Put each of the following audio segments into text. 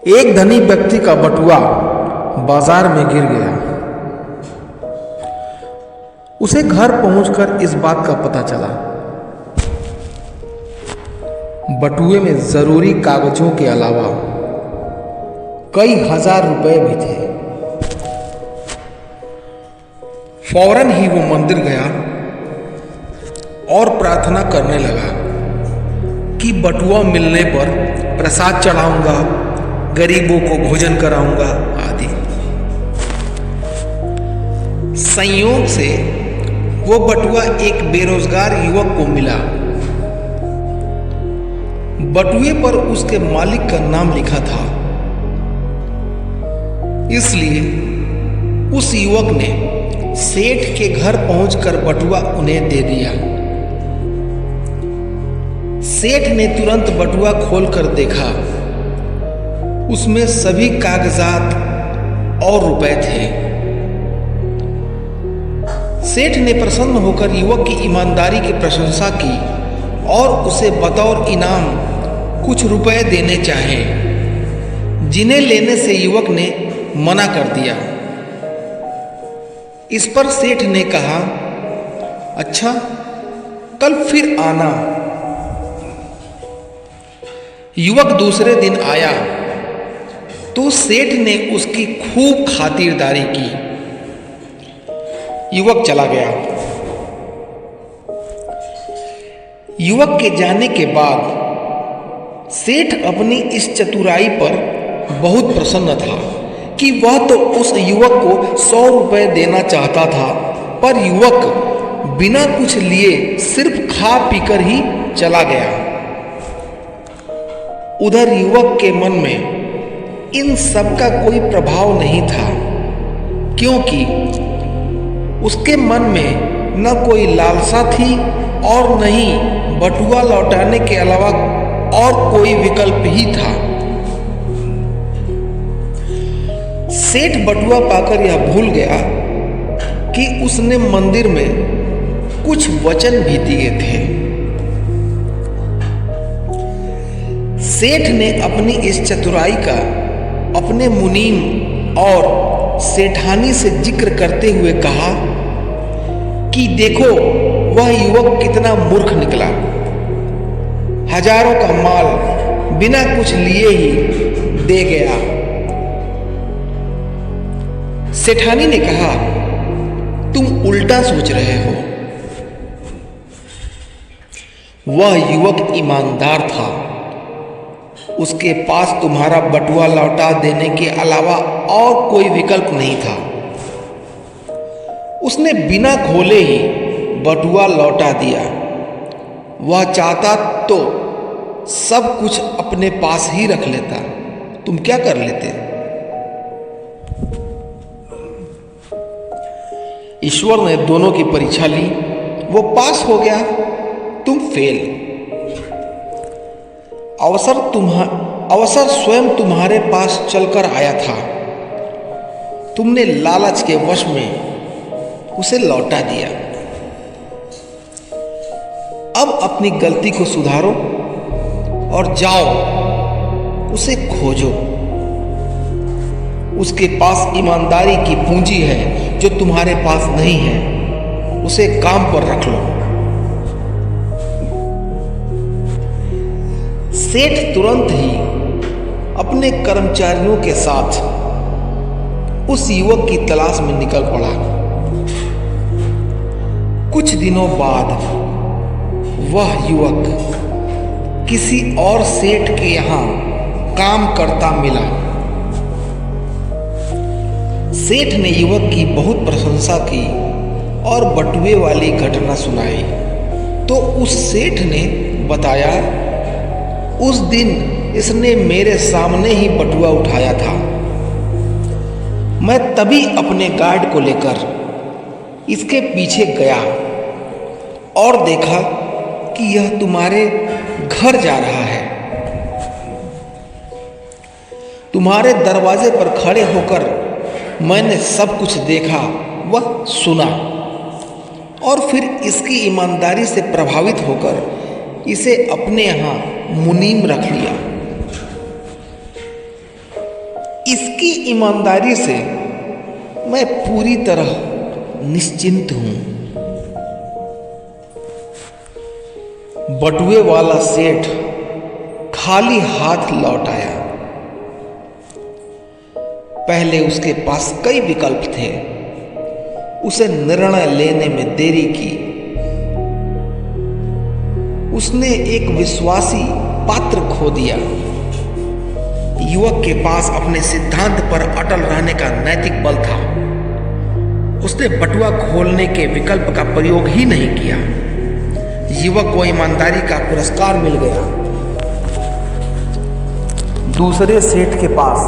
एक धनी व्यक्ति का बटुआ बाजार में गिर गया। उसे घर पहुंचकर इस बात का पता चला। बटुए में जरूरी कागजों के अलावा कई हजार रुपए भी थे। फौरन ही वो मंदिर गया और प्रार्थना करने लगा कि बटुआ मिलने पर प्रसाद चढ़ाऊंगा, गरीबों को भोजन कराऊंगा आदि। संयोग से वो बटुआ एक बेरोजगार युवक को मिला। बटुए पर उसके मालिक का नाम लिखा था, इसलिए उस युवक ने सेठ के घर पहुंचकर बटुआ उन्हें दे दिया। सेठ ने तुरंत बटुआ खोलकर देखा, उसमें सभी कागजात और रुपए थे। सेठ ने प्रसन्न होकर युवक की ईमानदारी की प्रशंसा की और उसे बतौर इनाम कुछ रुपए देने चाहे, जिन्हें लेने से युवक ने मना कर दिया। इस पर सेठ ने कहा, अच्छा, कल फिर आना। युवक दूसरे दिन आया तो सेठ ने उसकी खूब खातिरदारी की। युवक चला गया। युवक के जाने के बाद सेठ अपनी इस चतुराई पर बहुत प्रसन्न था कि वह तो उस युवक को 100 रुपए देना चाहता था, पर युवक बिना कुछ लिए सिर्फ खा पीकर ही चला गया। उधर युवक के मन में इन सब का कोई प्रभाव नहीं था, क्योंकि उसके मन में न कोई लालसा थी और न ही बटुआ लौटाने के अलावा और कोई विकल्प ही था। सेठ बटुआ पाकर यह भूल गया कि उसने मंदिर में कुछ वचन भी दिए थे। सेठ ने अपनी इस चतुराई का अपने मुनीम और सेठानी से जिक्र करते हुए कहा कि देखो वह युवक कितना मूर्ख निकला, हजारों का माल बिना कुछ लिए ही दे गया। सेठानी ने कहा, तुम उल्टा सोच रहे हो। वह युवक ईमानदार था, उसके पास तुम्हारा बटुआ लौटा देने के अलावा और कोई विकल्प नहीं था। उसने बिना खोले ही बटुआ लौटा दिया। वह चाहता तो सब कुछ अपने पास ही रख लेता, तुम क्या कर लेते? ईश्वर ने दोनों की परीक्षा ली। वो पास हो गया, तुम फेल। अवसर स्वयं तुम्हारे पास चलकर आया था, तुमने लालच के वश में उसे लौटा दिया। अब अपनी गलती को सुधारो और जाओ उसे खोजो। उसके पास ईमानदारी की पूंजी है जो तुम्हारे पास नहीं है, उसे काम पर रख लो। सेठ तुरंत ही अपने कर्मचारियों के साथ उस युवक की तलाश में निकल पड़ा। कुछ दिनों बाद वह युवक किसी और सेठ के यहां काम करता मिला। सेठ ने युवक की बहुत प्रशंसा की और बटुए वाली घटना सुनाई तो उस सेठ ने बताया, उस दिन इसने मेरे सामने ही बटुआ उठाया था। मैं तभी अपने गार्ड को लेकर इसके पीछे गया और देखा कि यह तुम्हारे घर जा रहा है। तुम्हारे दरवाजे पर खड़े होकर मैंने सब कुछ देखा व सुना और फिर इसकी ईमानदारी से प्रभावित होकर इसे अपने यहां मुनीम रख लिया। इसकी ईमानदारी से मैं पूरी तरह निश्चिंत हूं। बटुए वाला सेठ खाली हाथ लौट आया। पहले उसके पास कई विकल्प थे। उसे निर्णय लेने में देरी की। उसने एक विश्वासी पात्र खो दिया। युवक के पास अपने सिद्धांत पर अटल रहने का नैतिक बल था। उसने बटुआ खोलने के विकल्प का प्रयोग ही नहीं किया। युवक को ईमानदारी का पुरस्कार मिल गया। दूसरे सेठ के पास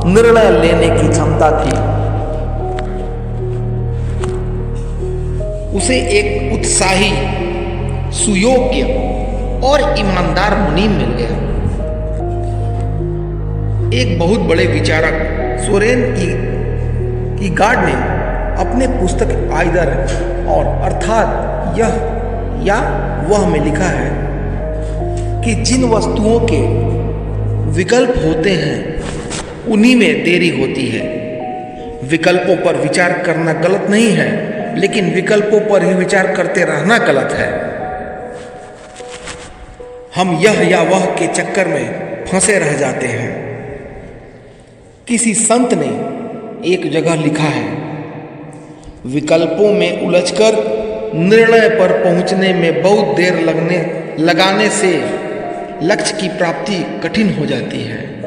निर्णय लेने की क्षमता थी। उसे एक उत्साही, सुयोग्य और ईमानदार मुनीम मिल गया। एक बहुत बड़े विचारक सोरेन कीगार्ड ने अपने पुस्तक आइदर और अर्थात यह या वह में लिखा है कि जिन वस्तुओं के विकल्प होते हैं उन्हीं में देरी होती है। विकल्पों पर विचार करना गलत नहीं है, लेकिन विकल्पों पर ही विचार करते रहना गलत है। हम यह या वह के चक्कर में फंसे रह जाते हैं। किसी संत ने एक जगह लिखा है, विकल्पों में उलझकर निर्णय पर पहुंचने में बहुत देर लगाने से लक्ष्य की प्राप्ति कठिन हो जाती है।